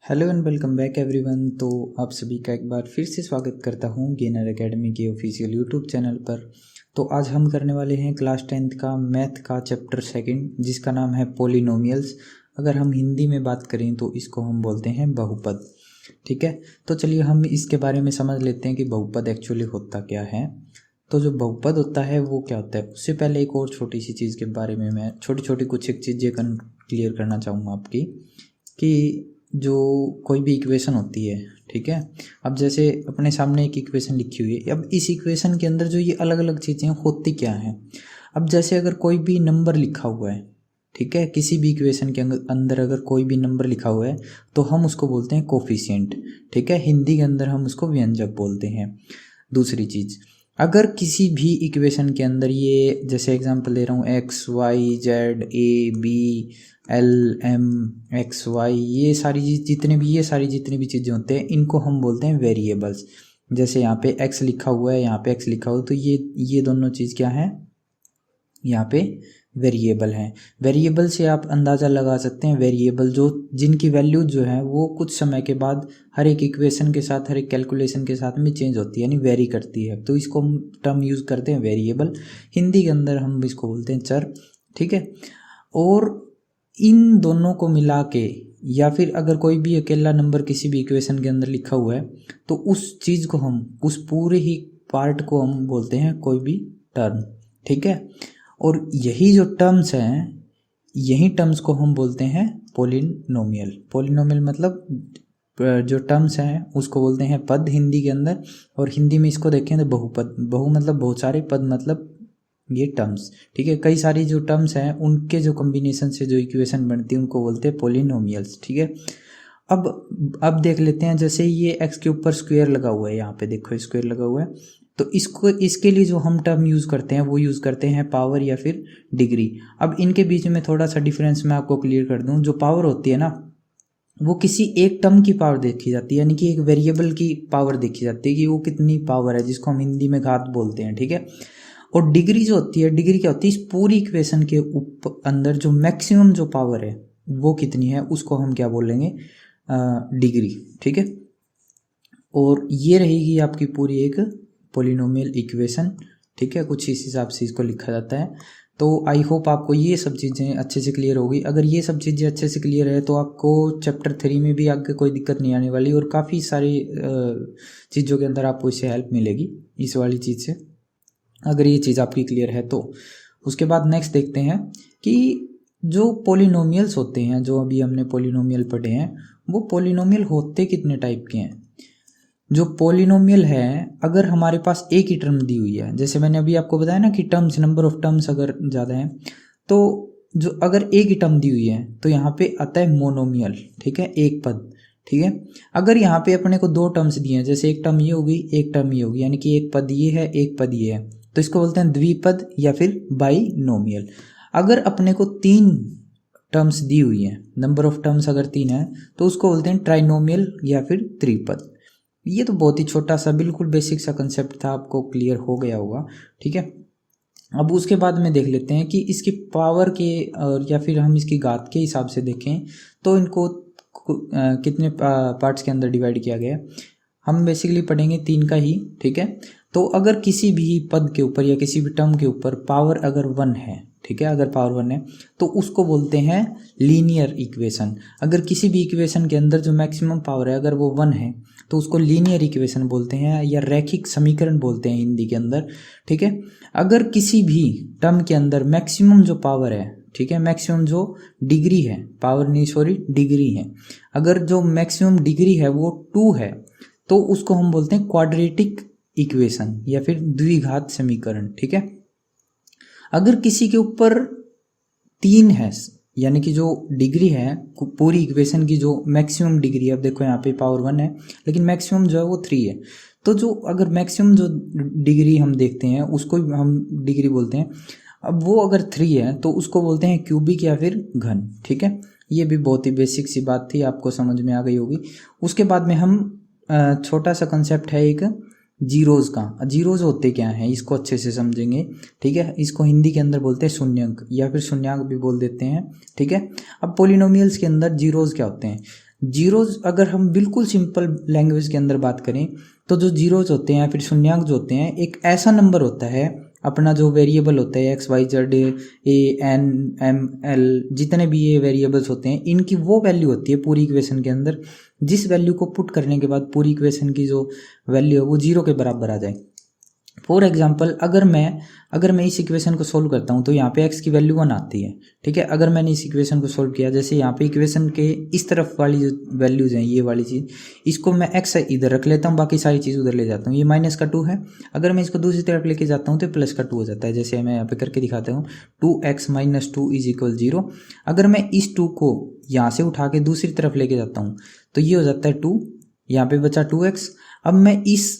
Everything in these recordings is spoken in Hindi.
Hello and welcome back everyone. तो आप सभी का एक बार फिर से स्वागत करता हूं गेनर एकेडमी के ऑफिशियल यूट्यूब चैनल पर। तो आज हम करने वाले हैं क्लास 10th का मैथ का चैप्टर सेकंड, जिसका नाम है पोलिनोमियल्स। अगर हम हिंदी में बात करें तो इसको हम बोलते हैं बहुपद। ठीक है, तो चलिए हम इसके बारे में समझ लेते हैं कि बहुपद एक्चुअली होता क्या है। तो जो बहुपद होता है वो क्या होता है, उससे पहले एक और छोटी सी चीज़ के बारे में मैं छोटी छोटी कुछ एक चीज़ें क्लियर करना चाहूँगा आपकी, कि जो कोई भी इक्वेशन होती है, ठीक है। अब जैसे अपने सामने एक इक्वेशन लिखी हुई है, अब इस इक्वेशन के अंदर जो ये अलग अलग चीज़ें होती क्या हैं। अब जैसे अगर कोई भी नंबर लिखा हुआ है, ठीक है, किसी भी इक्वेशन के अंदर अगर कोई भी नंबर लिखा हुआ है तो हम उसको बोलते हैं कोफिशिएंट। ठीक है, हिंदी के अंदर हम उसको व्यंजक बोलते हैं। दूसरी चीज़, अगर किसी भी इक्वेशन के अंदर ये, जैसे एग्जांपल ले रहा हूँ, X Y Z A B L M X Y, ये सारी जितने भी चीज़ें होते हैं, इनको हम बोलते हैं वेरिएबल्स। जैसे यहाँ पे एक्स लिखा हुआ है, यहाँ पे एक्स लिखा हुआ है, तो ये दोनों चीज़ क्या है, यहाँ पे वेरिएबल हैं। वेरिएबल से आप अंदाज़ा लगा सकते हैं, वेरिएबल जो जिनकी वैल्यू जो है वो कुछ समय के बाद हर एक इक्वेशन के साथ, हर एक कैलकुलेशन के साथ में चेंज होती है, यानी वेरी करती है, तो इसको हम टर्म यूज़ करते हैं वेरिएबल। हिंदी के अंदर हम इसको बोलते हैं चर। ठीक है, और इन दोनों को मिला के, या फिर अगर कोई भी अकेला नंबर किसी भी इक्वेशन के अंदर लिखा हुआ है तो उस चीज़ को हम, उस पूरे ही पार्ट को हम बोलते हैं कोई भी टर्म। ठीक है, और यही जो टर्म्स हैं, यही टर्म्स को हम बोलते हैं पोलिनोमियल। पोलिनोमियल मतलब जो टर्म्स हैं उसको बोलते हैं पद हिंदी के अंदर, और हिंदी में इसको देखें तो बहुपद। बहु मतलब बहुत सारे, पद मतलब ये टर्म्स। ठीक है, कई सारी जो टर्म्स हैं उनके जो कॉम्बिनेशन से जो इक्वेशन बनती है उनको बोलते हैं पोलिनोमियल्स। ठीक है, अब देख लेते हैं, जैसे ये एक्स के ऊपर स्क्वायर लगा हुआ है, यहाँ पे देखो स्क्वायर लगा हुआ है, तो इसके लिए जो हम टर्म यूज़ करते हैं वो यूज़ करते हैं पावर या फिर डिग्री। अब इनके बीच में थोड़ा सा डिफरेंस मैं आपको क्लियर कर दूं। जो पावर होती है ना, वो किसी एक टर्म की पावर देखी जाती है, यानी कि एक वेरिएबल की पावर देखी जाती है कि वो कितनी पावर है, जिसको हम हिंदी में घात बोलते हैं। ठीक है, और डिग्री जो होती है, डिग्री क्या होती है, इस पूरी इक्वेशन के अंदर जो मैक्सिमम जो पावर है वो कितनी है, उसको हम क्या बोलेंगे, डिग्री। ठीक है, और ये रहेगी आपकी पूरी एक पोलिनोमियल इक्वेशन। ठीक है, कुछ इस हिसाब से इसको लिखा जाता है। तो आई होप आपको ये सब चीज़ें अच्छे से क्लियर होगी। अगर ये सब चीज़ें अच्छे से क्लियर है तो आपको चैप्टर 3 में भी आगे कोई दिक्कत नहीं आने वाली, और काफ़ी सारी चीज़ों के अंदर आपको इससे हेल्प मिलेगी, इस वाली चीज़ से, अगर ये चीज़ आपकी क्लियर है तो। उसके बाद नेक्स्ट देखते हैं कि जो पोलिनोमियल्स होते हैं, जो अभी हमने पोलिनोमियल पढ़े हैं, वो पोलिनोमियल होते कितने टाइप के हैं। जो पोलिनोमियल है, अगर हमारे पास एक ही टर्म दी हुई है, जैसे मैंने अभी आपको बताया ना कि टर्म्स, नंबर ऑफ टर्म्स अगर ज़्यादा हैं, तो जो अगर एक ही टर्म दी हुई है तो यहाँ पे आता है मोनोमियल। ठीक है, एक पद। ठीक है, अगर यहाँ पे अपने को दो टर्म्स दिए हैं, जैसे एक टर्म ये होगी, एक टर्म ये होगी, यानी कि एक पद ये है, एक पद ये है, तो इसको बोलते हैं द्विपद या फिर बाइनोमियल। अगर अपने को तीन टर्म्स दी हुई हैं, नंबर ऑफ टर्म्स अगर तीन है, तो उसको बोलते हैं ट्राइनोमियल या फिर त्रिपद। ये तो बहुत ही छोटा सा, बिल्कुल बेसिक सा कंसेप्ट था, आपको क्लियर हो गया होगा। ठीक है, अब उसके बाद में देख लेते हैं कि इसकी पावर के, और या फिर हम इसकी घात के हिसाब से देखें तो इनको कितने पार्ट्स के अंदर डिवाइड किया गया है। हम बेसिकली पढ़ेंगे तीन का ही। ठीक है, तो अगर किसी भी पद के ऊपर या किसी भी टर्म के ऊपर पावर अगर 1 है, ठीक है, अगर पावर 1 है तो उसको बोलते हैं लीनियर इक्वेशन। अगर किसी भी इक्वेशन के अंदर जो मैक्सिमम पावर है अगर वो 1 है तो उसको लीनियर इक्वेशन बोलते हैं, या रैखिक समीकरण बोलते हैं हिंदी के अंदर। ठीक है, अगर किसी भी टर्म के अंदर मैक्सिमम जो पावर है, ठीक है, मैक्सिमम जो डिग्री है, पावर नहीं सॉरी डिग्री है, अगर जो मैक्सिमम डिग्री है वो 2 है तो उसको हम बोलते हैं क्वाड्रेटिक इक्वेशन या फिर द्विघात समीकरण। ठीक है, अगर किसी के ऊपर 3 है, यानी कि जो डिग्री है पूरी इक्वेशन की, जो मैक्सिमम डिग्री है, अब देखो यहाँ पे पावर 1 है लेकिन मैक्सिमम जो है वो 3 है, तो जो अगर मैक्सिमम जो डिग्री हम देखते हैं उसको हम डिग्री बोलते हैं। अब वो अगर 3 है तो उसको बोलते हैं क्यूबिक या फिर घन। ठीक है, ये भी बहुत ही बेसिक सी बात थी, आपको समझ में आ गई होगी। उसके बाद में हम छोटा सा कंसेप्ट है एक जीरोज़ का। जीरोज़ होते क्या हैं इसको अच्छे से समझेंगे। ठीक है, इसको हिंदी के अंदर बोलते हैं शून्यंक या फिर शून्यंक भी बोल देते हैं। ठीक है, अब पोलिनोमियल्स के अंदर जीरोज़ क्या होते हैं, जीरोज अगर हम बिल्कुल सिंपल लैंग्वेज के अंदर बात करें तो जो जीरोज होते हैं या फिर शून्यांक जो होते हैं एक ऐसा नंबर होता है, अपना जो वेरिएबल होता है X Y Z A N M L जितने भी ये वेरिएबल्स होते हैं, इनकी वो वैल्यू होती है पूरी इक्वेशन के अंदर जिस वैल्यू को पुट करने के बाद पूरी इक्वेशन की जो वैल्यू है वो जीरो के बराबर आ जाए। फॉर एग्जाम्पल अगर मैं इस इक्वेशन को सोल्व करता हूँ तो यहाँ पे x की वैल्यू 1 आती है, ठीक है। अगर मैंने इस इक्वेशन को सोल्व किया, जैसे यहाँ पे इक्वेशन के इस तरफ वाली जो वैल्यूज हैं ये वाली चीज़, इसको मैं x इधर रख लेता हूँ, बाकी सारी चीज़ उधर ले जाता हूँ। ये -2 है, अगर मैं इसको दूसरी तरफ लेके जाता हूँ तो +2 हो जाता है। जैसे मैं यहाँ पे करके दिखाता हूँ 2x - 2 = 0। अगर मैं इस 2 को यहाँ से उठा के दूसरी तरफ लेके जाता हूँ तो ये हो जाता है 2, यहाँ पे बचा 2x। अब मैं इस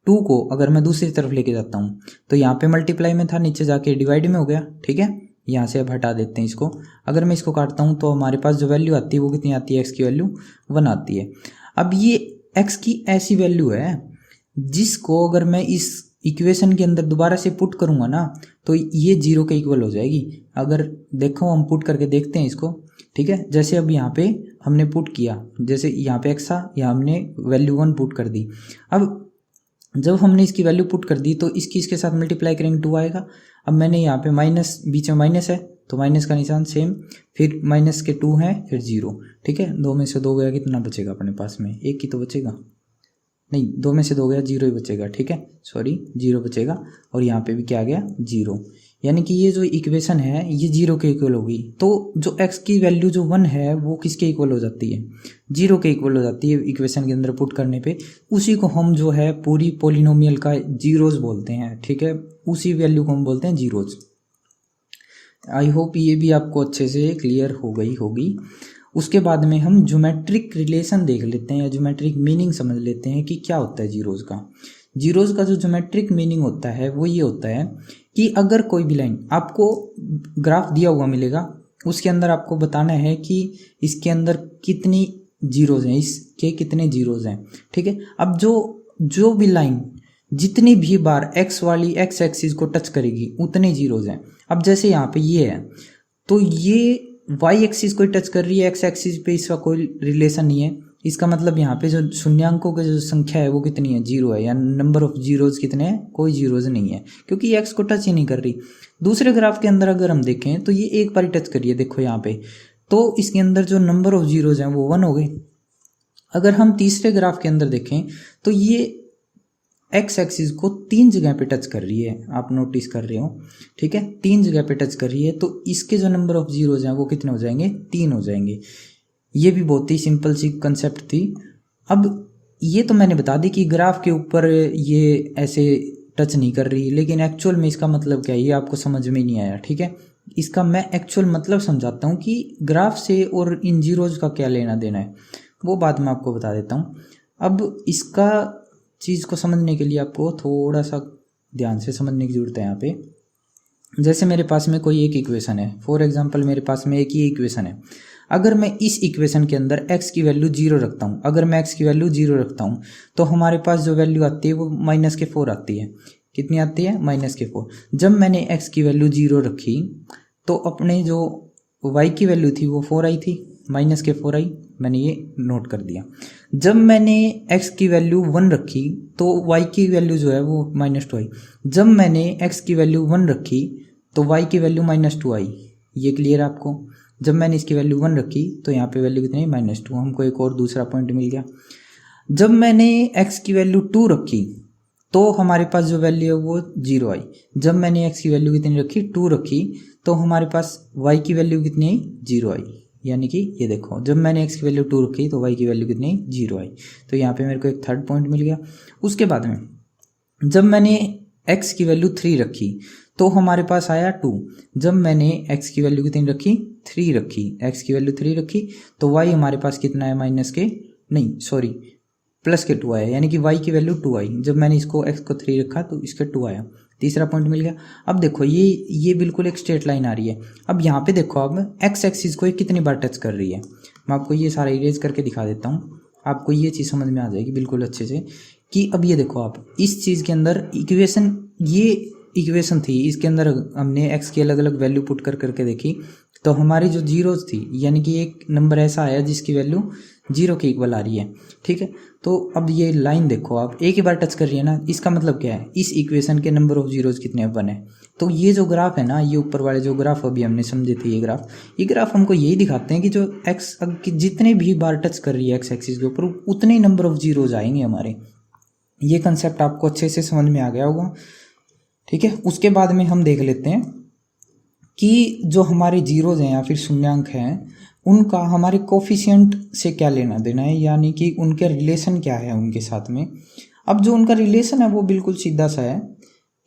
2 को अगर मैं दूसरी तरफ लेके जाता हूँ तो यहाँ पे मल्टीप्लाई में था, नीचे जाके डिवाइड में हो गया, ठीक है। यहाँ से अब हटा देते हैं इसको। अगर मैं इसको काटता हूँ तो हमारे पास जो वैल्यू आती है वो कितनी आती है, x की वैल्यू 1 आती है। अब ये x की ऐसी वैल्यू है जिसको अगर मैं इस इक्वेशन के अंदर दोबारा से पुट करूँगा ना तो ये 0 के इक्वल हो जाएगी। अगर देखो हम पुट करके देखते हैं इसको, ठीक है। जैसे अब यहाँ पे हमने पुट किया, जैसे यहाँ पे x था, यहाँ हमने वैल्यू 1 पुट कर दी। अब जब हमने इसकी वैल्यू पुट कर दी तो इसके साथ मल्टीप्लाई करेंगे 2 आएगा। अब मैंने यहाँ पे माइनस, बीच में माइनस है तो माइनस का निशान सेम, फिर माइनस के 2 है, फिर 0, ठीक है। 2 में से 2 गया, कितना बचेगा अपने पास में, 1 ही तो बचेगा, नहीं 2 में से 2 गया, 0 ही बचेगा, ठीक है, सॉरी 0 बचेगा। और यहाँ पे भी क्या आ गया, 0, यानी कि ये जो इक्वेशन है ये 0 के इक्वल होगी। तो जो x की वैल्यू जो 1 है वो किसके इक्वल हो जाती है, 0 के इक्वल हो जाती है इक्वेशन के अंदर पुट करने पे। उसी को हम जो है पूरी पोलिनोमियल का जीरोज बोलते हैं, ठीक है। उसी वैल्यू को हम बोलते हैं जीरोज। आई होप ये भी आपको अच्छे से क्लियर हो गई होगी। उसके बाद में हम ज्योमेट्रिक रिलेशन देख लेते हैं या ज्योमेट्रिक मीनिंग समझ लेते हैं कि क्या होता है जीरोज का। जीरोज का जो ज्योमेट्रिक मीनिंग होता है वो ये होता है कि अगर कोई भी लाइन आपको ग्राफ दिया हुआ मिलेगा, उसके अंदर आपको बताना है कि इसके अंदर कितनी जीरोज हैं, इसके कितने जीरोज हैं, ठीक है। अब जो भी लाइन जितनी भी बार x वाली x एक्सिस को टच करेगी उतने जीरोज हैं। अब जैसे यहाँ पे ये है तो ये y एक्सिस को टच कर रही है, x एक्सिस पे इसका कोई रिलेशन नहीं है। इसका मतलब यहाँ पे जो शून्यांकों की जो संख्या है वो कितनी है, 0 है, या नंबर ऑफ जीरोज कितने हैं, कोई जीरोज नहीं है, क्योंकि x को टच ही नहीं कर रही। दूसरे ग्राफ के अंदर अगर हम देखें तो ये एक बार टच करिए, देखो यहाँ पे, तो इसके अंदर जो नंबर ऑफ जीरोज हैं वो 1 हो गए। अगर हम तीसरे ग्राफ के अंदर देखें तो ये x एक्सिस को 3 जगह पे टच कर रही है, आप नोटिस कर रहे हो, ठीक है, 3 जगह पे टच कर रही है। तो इसके जो नंबर ऑफ जीरोज हैं वो कितने हो जाएंगे, 3 हो जाएंगे। ये भी बहुत ही सिंपल सी कंसेप्ट थी। अब ये तो मैंने बता दी कि ग्राफ के ऊपर ये ऐसे टच नहीं कर रही, लेकिन एक्चुअल में इसका मतलब क्या है ये आपको समझ में नहीं आया, ठीक है। इसका मैं एक्चुअल मतलब समझाता हूँ कि ग्राफ से और इन जीरोज का क्या लेना देना है, वो बात मैं आपको बता देता हूँ। अब इसका चीज़ को समझने के लिए आपको थोड़ा सा ध्यान से समझने की ज़रूरत है। यहाँ पे जैसे मेरे पास में कोई एक इक्वेशन है, फॉर एग्जांपल मेरे पास में एक ही इक्वेशन है। अगर मैं इस इक्वेशन के अंदर x की वैल्यू 0 रखता हूँ, अगर मैं x की वैल्यू 0 रखता हूँ तो हमारे पास जो वैल्यू आती है वो -4 आती है। कितनी आती है, -4। जब मैंने x की वैल्यू 0 रखी तो अपने जो y की वैल्यू थी वो 4 आई थी, -4 आई, मैंने ये नोट कर दिया। जब मैंने x की वैल्यू 1 रखी तो y की वैल्यू जो है वो -2 आई। जब मैंने x की वैल्यू 1 रखी तो y की वैल्यू -2 आई। ये क्लियर है आपको। जब मैंने इसकी वैल्यू 1 रखी तो यहाँ पे वैल्यू कितनी, -2। हमको एक और दूसरा पॉइंट मिल गया। जब मैंने x की वैल्यू 2 रखी तो हमारे पास जो वैल्यू है वो 0 आई। जब मैंने x की वैल्यू कितनी रखी, 2 रखी, तो हमारे पास y की वैल्यू कितनी आई, 0 आई। यानी कि ये देखो, जब मैंने x की वैल्यू 2 रखी तो y की वैल्यू कितनी आई, 0 आई। तो यहाँ पे मेरे को एक थर्ड पॉइंट मिल गया। उसके बाद में जब मैंने x की वैल्यू 3 रखी तो हमारे पास आया 2। जब मैंने x की वैल्यू कितनी रखी, 3 रखी, x की वैल्यू 3 रखी तो y हमारे पास कितना है, +2 आया, यानी कि y की वैल्यू 2 आई। जब मैंने इसको x को 3 रखा तो इसका 2 आया। तीसरा पॉइंट मिल गया। अब देखो ये बिल्कुल एक स्ट्रेट लाइन आ रही है। अब यहाँ पे देखो, अब x एक्सिस को कितनी बार टच कर रही है, मैं आपको ये सारा इरेज करके दिखा देता हूँ, आपको ये चीज़ समझ में आ जाएगी बिल्कुल अच्छे से कि अब ये देखो, आप इस चीज़ के अंदर ये इक्वेशन थी, इसके अंदर हमने x की अलग अलग वैल्यू पुट करके देखी तो हमारी जो जीरोज थी, यानी कि एक नंबर ऐसा आया जिसकी वैल्यू 0 के इक्वल आ रही है, ठीक है। तो अब ये लाइन देखो आप, एक ही बार टच कर रही है ना, इसका मतलब क्या है, इस इक्वेशन के नंबर ऑफ जीरोज कितने हैं, 1 है। तो ये जो ग्राफ है ना, ये ऊपर वाले जो ग्राफ अभी हमने समझे थे, ये ग्राफ हमको यही दिखाते हैं कि जो एक्स जितने भी बार टच कर रही है एक्स एक्सिस के ऊपर, उतने ही नंबर ऑफ जीरोज आएंगे हमारे। ये कंसेप्ट आपको अच्छे से समझ में आ गया होगा, ठीक है। उसके बाद में हम देख लेते हैं कि जो हमारे जीरोज हैं या फिर शून्यांक हैं, उनका हमारे कोफिशिएंट से क्या लेना देना है, यानी कि उनके रिलेशन क्या है उनके साथ में। अब जो उनका रिलेशन है वो बिल्कुल सीधा सा है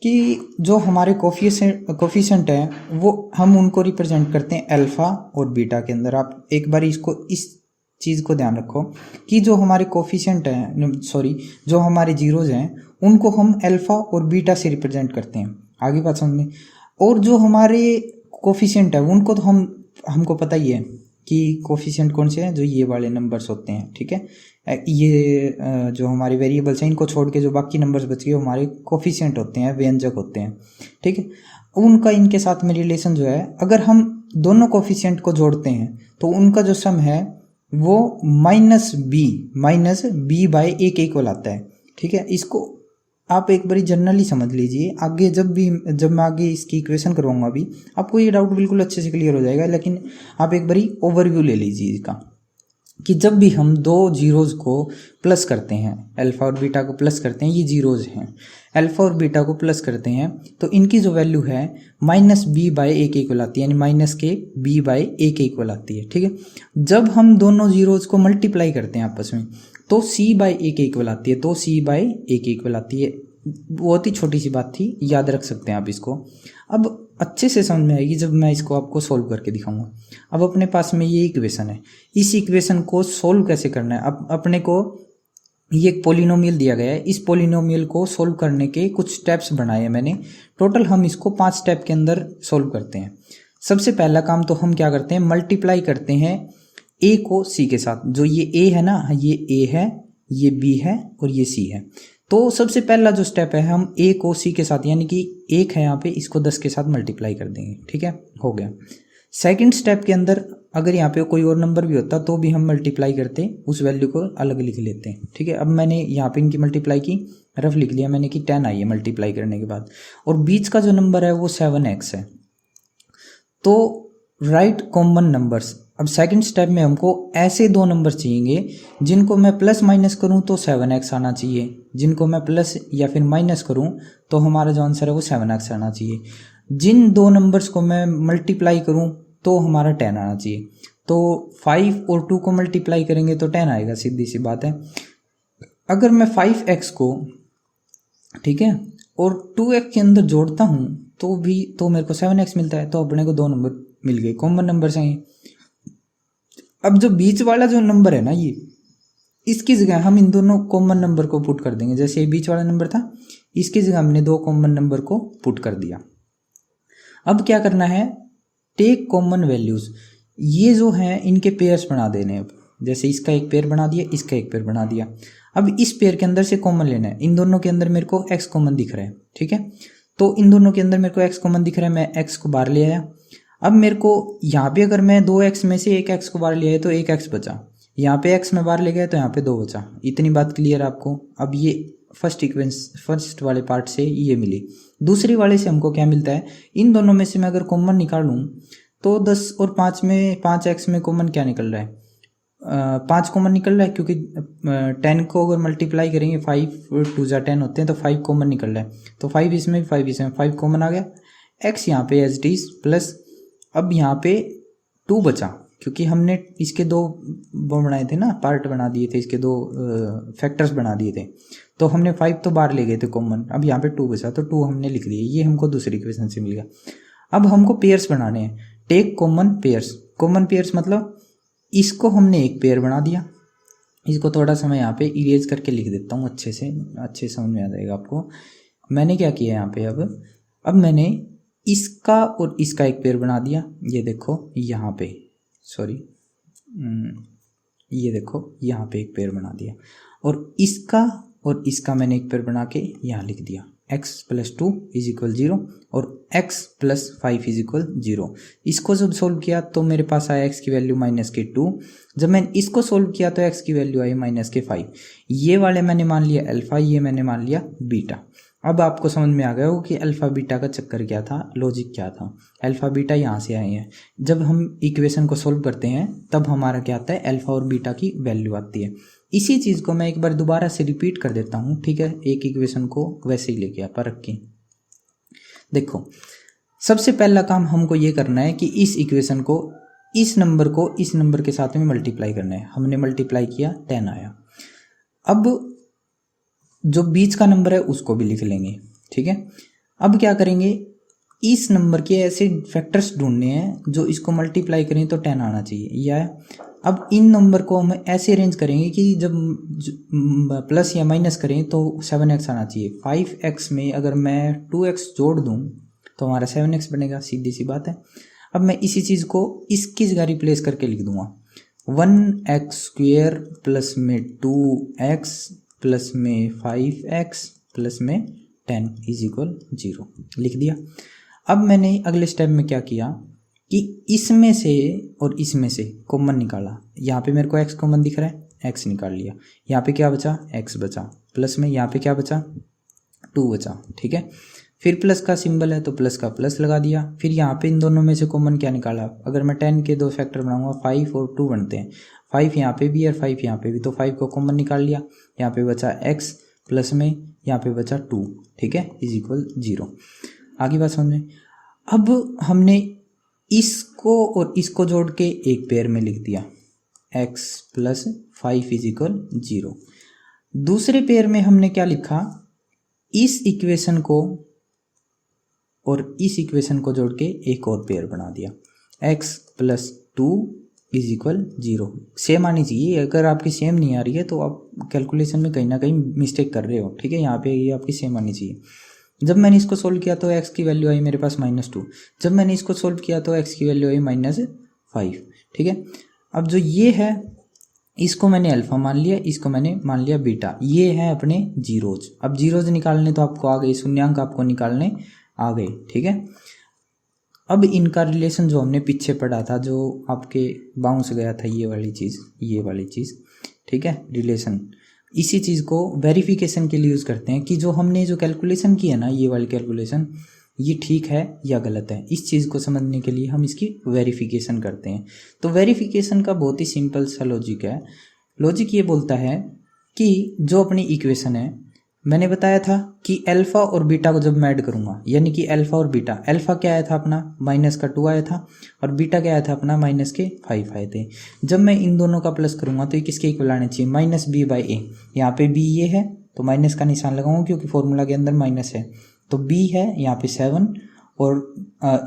कि जो हमारे कोफिशिएंट है वो हम उनको रिप्रेजेंट करते हैं अल्फ़ा और बीटा के अंदर। आप एक बार इसको, इस चीज़ को ध्यान रखो कि जो हमारे कोफिशिएंट हैं, सॉरी, जो हमारे जीरोज हैं, उनको हम अल्फ़ा और बीटा से रिप्रेजेंट करते हैं। आगे बात समझ में। और जो हमारे कोफिशिएंट है उनको तो हमको पता ही है कि कोफिशिएंट कौन से हैं, जो ये वाले नंबर्स होते हैं, ठीक है। ये जो हमारे वेरिएबल्स हैं, इनको छोड़ के जो बाकी नंबर्स बच गए हमारे कोफिशिएंट होते हैं, व्यंजक होते हैं, ठीक है। उनका इनके साथ में रिलेशन जो है, अगर हम दोनों कोफिशिएंट को जोड़ते हैं तो उनका जो सम है वो -b/a के इक्वल आता है, ठीक है। इसको आप एक बारी जनरली समझ लीजिए, आगे जब मैं आगे इसकी इक्वेशन करूँगा अभी, आपको ये डाउट बिल्कुल अच्छे से क्लियर हो जाएगा। लेकिन आप एक बारी ओवरव्यू ले लीजिए इसका, कि जब भी हम दो जीरोज को प्लस करते हैं, अल्फ़ा और बीटा को प्लस करते हैं, ये जीरोज हैं, अल्फ़ा और बीटा को प्लस करते हैं, तो इनकी जो वैल्यू है -b/a के इक्वल आती है, यानी -b/a के इक्वल आती है, ठीक है। जब हम दोनों जीरोज को मल्टीप्लाई करते हैं आपस में, तो c/a के इक्वल आती है, तो c/a के इक्वल आती है। बहुत ही छोटी सी बात थी, याद रख सकते हैं आप इसको। अब अच्छे से समझ में आएगी जब मैं इसको आपको सोल्व करके दिखाऊंगा। अब अपने पास में ये इक्वेशन है, इस इक्वेशन को सोल्व कैसे करना है। अब अपने को ये एक पोलिनोमियल दिया गया है, इस पोलिनोमियल को सोल्व करने के कुछ स्टेप्स बनाए हैं मैंने। टोटल हम इसको 5 स्टेप के अंदर सोल्व करते हैं। सबसे पहला काम तो हम क्या करते हैं, मल्टीप्लाई करते हैं a को c के साथ। जो ये a है ना, ये a है, ये b है और ये c है। तो सबसे पहला जो स्टेप है, हम a को c के साथ, यानी कि 1 है यहाँ पे, इसको 10 के साथ मल्टीप्लाई कर देंगे, ठीक है, हो गया। सेकंड स्टेप के अंदर अगर यहाँ पे कोई और नंबर भी होता तो भी हम मल्टीप्लाई करते, उस वैल्यू को अलग लिख लेते हैं, ठीक है। अब मैंने यहाँ पे इनकी मल्टीप्लाई की, रफ लिख लिया मैंने कि 10 आई है मल्टीप्लाई करने के बाद, और बीच का जो नंबर है वो 7x है। तो राइट कॉमन नंबर्स। अब सेकंड स्टेप में हमको ऐसे दो नंबर चाहिए जिनको मैं प्लस माइनस करूं तो 7x आना चाहिए, जिनको मैं प्लस या फिर माइनस करूं तो हमारा जो आंसर है वो 7x आना चाहिए। जिन दो नंबर्स को मैं मल्टीप्लाई करूं तो हमारा 10 आना चाहिए। तो 5 और 2 को मल्टीप्लाई करेंगे तो 10 आएगा, सीधी सी बात है। अगर मैं 5x को, ठीक है, और 2x के अंदर जोड़ता हूं तो मेरे को 7x मिलता है। तो अपने को दो नंबर मिल गए, कॉमन नंबर हैं। अब जो बीच वाला जो नंबर है ना, ये इसकी जगह हम इन दोनों कॉमन नंबर को पुट कर देंगे। जैसे ये बीच वाला नंबर था, इसकी जगह हमने दो कॉमन नंबर को पुट कर दिया। अब क्या करना है, टेक कॉमन वैल्यूज, ये जो हैं इनके पेयर्स बना देने। अब जैसे इसका एक पेयर बना दिया, इसका एक पेयर बना दिया। अब इस पेयर के अंदर से कॉमन लेना है। इन दोनों के अंदर मेरे को x कॉमन दिख रहा है, ठीक है। तो इन दोनों के अंदर मेरे को x कॉमन दिख रहा है, मैं x को बाहर ले आया। अब मेरे को यहाँ पे अगर मैं 2x में से एक x को बाहर ले आया तो एक x बचा, यहाँ पे x में बाहर ले गया तो यहाँ पे 2 बचा। इतनी बात क्लियर आपको। अब ये फर्स्ट वाले पार्ट से ये मिली। दूसरी वाले से हमको क्या मिलता है, इन दोनों में से मैं अगर कॉमन निकालूं तो 10 और 5 में 5x में कॉमन क्या निकल रहा है, 5 कॉमन निकल रहा है, क्योंकि 10 को अगर मल्टीप्लाई करेंगे 5 2 जा 10 होते हैं, तो 5 कॉमन निकल रहा है। तो 5 इसमें 5 इसमें, 5 कॉमन आ गया। x यहाँ पे एज इट इज प्लस, अब यहाँ पे 2 बचा, क्योंकि हमने इसके दो वो बनाए थे ना, पार्ट बना दिए थे, इसके दो फैक्टर्स बना दिए थे। तो हमने 5 तो बाहर ले गए थे कॉमन, अब यहाँ पे 2 बचा तो 2 हमने लिख लिए। ये हमको दूसरी इक्वेशन से मिल गया। अब हमको पेयर्स बनाने हैं, take common pairs. Common pairs मतलब इसको हमने एक पेयर बना दिया। इसको थोड़ा सा मैं यहाँ पे इरेज करके लिख देता हूँ, अच्छे समझ में आ जाएगा आपको। मैंने क्या किया यहाँ पे, अब मैंने इसका और इसका एक पेयर बना दिया। ये देखो यहाँ पे, सॉरी, ये देखो यहाँ पे एक पेयर बना दिया, और इसका मैंने एक पेयर बना के यहाँ लिख दिया, x+2 इज इक्वल 0 और x+5 इज इक्वल 0। इसको जब सोल्व किया तो मेरे पास आया x की वैल्यू -2। जब मैंने इसको सोल्व किया तो x की वैल्यू आई -5। ये वाले मैंने मान लिया अल्फा, ये मैंने मान लिया बीटा। अब आपको समझ में आ गया हो कि अल्फ़ा बीटा का चक्कर क्या था, लॉजिक क्या था। अल्फ़ा बीटा यहाँ से आए हैं। जब हम इक्वेशन को सोल्व करते हैं तब हमारा क्या आता है, अल्फ़ा और बीटा की वैल्यू आती है। इसी चीज़ को मैं एक बार दोबारा से रिपीट कर देता हूँ, ठीक है। एक इक्वेशन को वैसे ही लेके आ परख के देखो। सबसे पहला काम हमको ये करना है कि इस इक्वेशन को इस नंबर के साथ में मल्टीप्लाई करना है। हमने मल्टीप्लाई किया, 10 आया। अब जो बीच का नंबर है उसको भी लिख लेंगे, ठीक है। अब क्या करेंगे, इस नंबर के ऐसे फैक्टर्स ढूंढने हैं जो इसको मल्टीप्लाई करें तो 10 आना चाहिए, या अब इन नंबर को हम ऐसे अरेंज करेंगे कि जब प्लस या माइनस करें तो 7x आना चाहिए। 5x में अगर मैं 2x जोड़ दूं तो हमारा 7x बनेगा, सीधी सी बात है। अब मैं इसी चीज़ को इसकी जगह रिप्लेस करके लिख दूंगा, 1x² प्लस में 2x प्लस में 5x प्लस में 10 इज इक्वल 0 लिख दिया। अब मैंने अगले स्टेप में क्या किया कि इसमें से और इसमें से कॉमन निकाला। यहाँ पे मेरे को x कॉमन दिख रहा है, x निकाल लिया। यहाँ पे क्या बचा, x बचा, प्लस में यहाँ पे क्या बचा, 2 बचा, ठीक है। फिर प्लस का सिंबल है तो प्लस का प्लस लगा दिया। फिर यहाँ पे इन दोनों में से कॉमन क्या निकाला, अगर मैं 10 के 2 फैक्टर बनाऊंगा 5 और 2 बनते हैं। 5 यहाँ पे भी और 5 यहाँ पे भी, तो 5 को कॉमन निकाल लिया। यहाँ पे बचा x प्लस में यहाँ पे बचा 2, ठीक है, इज इक्वल 0। आगे बात समझ में। अब हमने इसको और इसको जोड़ के एक पेयर में लिख दिया, x प्लस 5 इज इक्वल 0। दूसरे पेयर में हमने क्या लिखा, इस इक्वेशन को और इस इक्वेशन को जोड़ के एक और पेयर बना दिया, x plus 2 is equal 0। Same आनी चाहिए, अगर आपकी सेम नहीं आ रही है तो आप कैलकुलेशन में कहीं ना कहीं मिस्टेक कर रहे हो, ठीक है। यहाँ पे ये आपकी सेम आनी चाहिए। जब मैंने इसको सोल्व किया तो x की वैल्यू आई मेरे पास -2। जब मैंने इसको सोल्व किया तो x की वैल्यू आई -5, ठीक है। अब जो ये है इसको मैंने अल्फा मान लिया, इसको मैंने मान लिया बीटा। ये है अपने जीरोज। अब जीरोज निकालने तो आपको आ गए, शून्यांक आपको निकालने आ गए, ठीक है। अब इनका रिलेशन जो हमने पीछे पढ़ा था, जो आपके बाउंस गया था, ये वाली चीज़, ठीक है, रिलेशन। इसी चीज़ को वेरिफिकेशन के लिए यूज़ करते हैं कि जो हमने जो कैलकुलेशन की है ना, ये वाली कैलकुलेशन, ये ठीक है या गलत है। इस चीज़ को समझने के लिए हम इसकी वेरिफिकेशन करते हैं। तो वेरिफिकेशन का बहुत ही सिंपल सा लॉजिक है। लॉजिक ये बोलता है कि जो अपनी इक्वेशन है, मैंने बताया था कि अल्फ़ा और बीटा को जब मैं ऐड करूँगा, यानी कि अल्फ़ा और बीटा, अल्फ़ा क्या आया था अपना -2 आया था और बीटा क्या आया था अपना -5 आए थे। जब मैं इन दोनों का प्लस करूँगा तो ये किसके इक्वल आने चाहिए, -b/a। यहाँ पे b ये है तो माइनस का निशान लगाऊंगा क्योंकि फॉर्मूला के अंदर माइनस है। तो b है यहाँ पे 7 और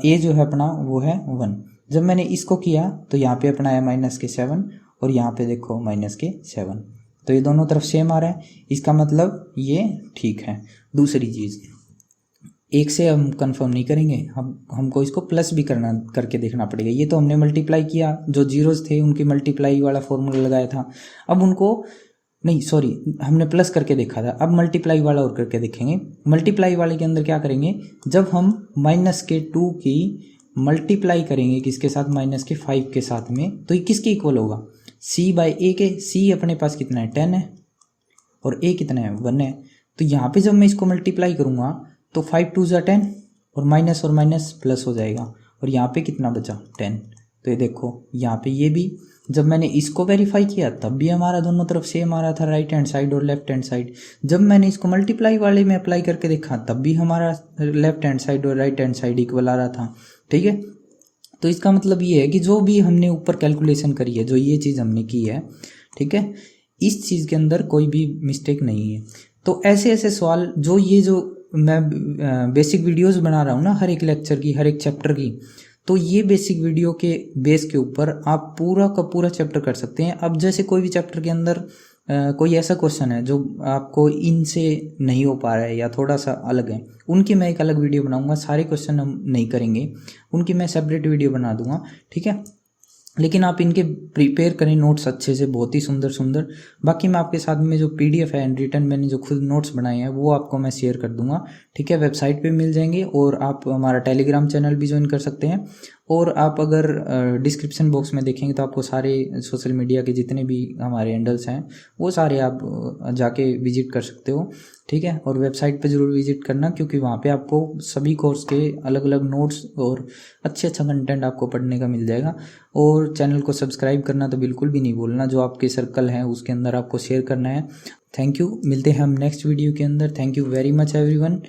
a जो है अपना वो है 1। जब मैंने इसको किया तो यहाँ पे अपना है -7 और यहाँ पे देखो -7, तो ये दोनों तरफ सेम आ रहा है, इसका मतलब ये ठीक है। दूसरी चीज़, एक से हम कंफर्म नहीं करेंगे, हमको इसको प्लस भी करके देखना पड़ेगा। ये तो हमने मल्टीप्लाई किया, जो जीरोज थे उनकी मल्टीप्लाई वाला फॉर्मूला लगाया था, अब उनको नहीं, सॉरी, हमने प्लस करके देखा था, अब मल्टीप्लाई वाला और करके देखेंगे। मल्टीप्लाई वाले के अंदर क्या करेंगे, जब हम -2 की मल्टीप्लाई करेंगे किसके साथ, -5 के साथ में, तो ये किसके इक्वल होगा, c/a के। c अपने पास कितना है, 10 है और a कितना है, 1 है। तो यहाँ पे जब मैं इसको मल्टीप्लाई करूँगा तो 5 2 = 10 और माइनस प्लस हो जाएगा और यहाँ पे कितना बचा, 10। तो ये देखो यहाँ पे ये भी, जब मैंने इसको वेरीफाई किया तब भी हमारा दोनों तरफ सेम आ रहा था, राइट हैंड साइड और लेफ्ट हैंड साइड। जब मैंने इसको मल्टीप्लाई वाले में अप्लाई करके देखा तब भी हमारा लेफ्ट हैंड साइड और राइट हैंड साइड इक्वल आ रहा था, ठीक है। तो इसका मतलब ये है कि जो भी हमने ऊपर कैलकुलेशन करी है, जो ये चीज़ हमने की है, ठीक है, इस चीज़ के अंदर कोई भी मिस्टेक नहीं है। तो ऐसे ऐसे सवाल, जो ये जो मैं बेसिक वीडियोस बना रहा हूँ ना, हर एक लेक्चर की, हर एक चैप्टर की, तो ये बेसिक वीडियो के बेस के ऊपर आप पूरा का पूरा चैप्टर कर सकते हैं। अब जैसे कोई भी चैप्टर के अंदर कोई ऐसा क्वेश्चन है जो आपको इनसे नहीं हो पा रहा है या थोड़ा सा अलग है, उनकी मैं एक अलग वीडियो बनाऊंगा। सारे क्वेश्चन हम नहीं करेंगे, उनकी मैं सेपरेट वीडियो बना दूंगा, ठीक है। लेकिन आप इनके प्रिपेयर करें नोट्स अच्छे से, बहुत ही सुंदर सुंदर। बाकी मैं आपके साथ में जो पीडीएफ है एंड रिटर्न मैंने जो खुद नोट्स बनाए हैं वो आपको मैं शेयर कर दूंगा, ठीक है। वेबसाइट पे मिल जाएंगे और आप हमारा टेलीग्राम चैनल भी ज्वाइन कर सकते हैं। और आप अगर डिस्क्रिप्शन बॉक्स में देखेंगे तो आपको सारे सोशल मीडिया के जितने भी हमारे हैंडल्स हैं वो सारे आप जाके विजिट कर सकते हो, ठीक है। और वेबसाइट पे ज़रूर विजिट करना, क्योंकि वहाँ पे आपको सभी कोर्स के अलग अलग नोट्स और अच्छा कंटेंट आपको पढ़ने का मिल जाएगा। और चैनल को सब्सक्राइब करना तो बिल्कुल भी नहीं भूलना, जो आपके सर्कल है उसके अंदर आपको शेयर करना है। थैंक यू, मिलते हैं हम नेक्स्ट वीडियो के अंदर। Thank you very much everyone.